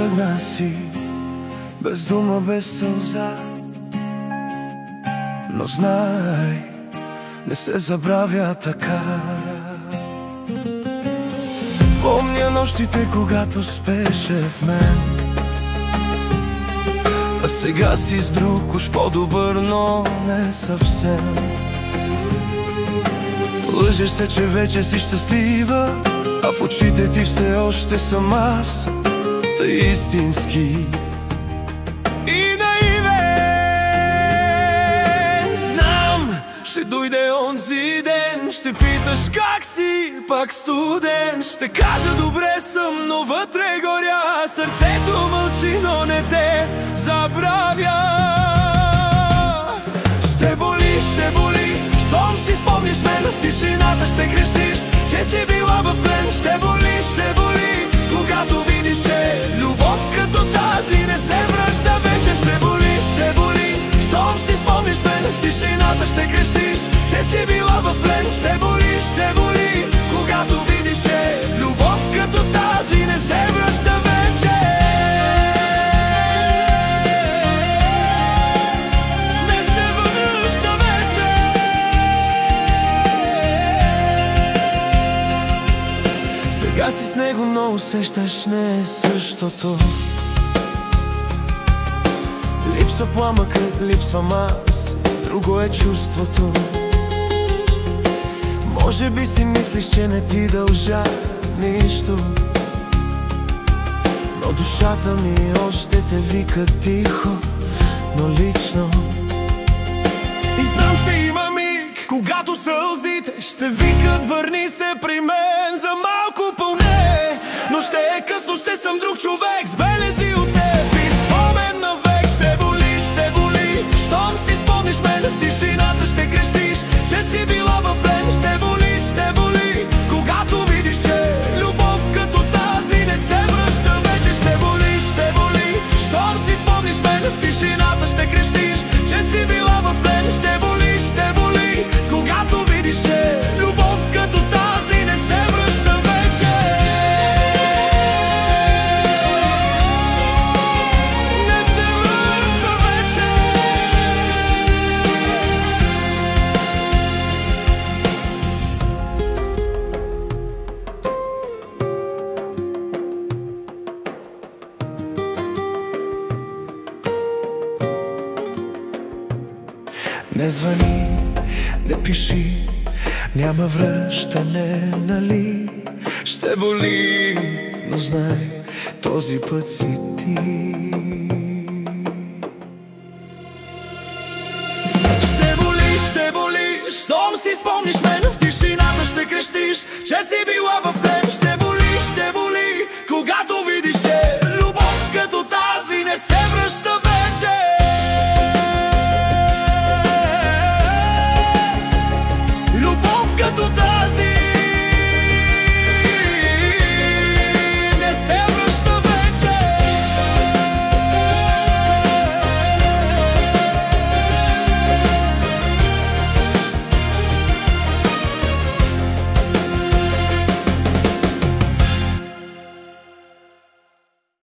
Тръгна си без дума, без сълза, но знай, не се забравя така. Помня нощите, когато спеше в мен, а сега си с друг, уж по-добър, но не съвсем. Лъжеш се, че вече си щастлива, а в очите ти все още съм аз, тъй истински и наивен. Знам, ще дойде онзи ден, ще питаш как си, пак студен. Ще кажа добре съм, но вътре горя, сърцето мълчи, но не те забравя. Ще боли, щом си спомниш мен, в тишината ще крещиш, че си била в плен. Ще боли, когато видиш, че любов като тази не се връща вече. Ще боли, щом си спомниш мен, в тишината ще крещиш, че си била в плен. Ще боли, когато видиш, че любов като тази не се връща вече. Не се връща вече. Сега си с него, но усещаш не е същото. Липсва пламъкът, липсвам аз, друго е чувството. Може би си мислиш, че не ти дължа нищо, но душата ми още те вика тихо, но лично. И знам, ще има миг, когато сълзите ще викат: върни се при мен за малко поне. Но ще е късно, ще съм друг човек с белези от теб и спомен навек. Ще боли, щом си спомниш мен, в тишината ще крещиш, че си била в плен. Ще боли, когато видиш, че любов като тази не се връща вече. Ще боли, щом си спомниш мен, в тишината ще крещиш, че си била в плен. Ще боли, когато видиш, че любов като тази не се връща вече. Не се връща вече. Не звъни, не пиши, няма връщане, нали? Ще боли, но знай, този път си ти. Ще боли, щом си спомниш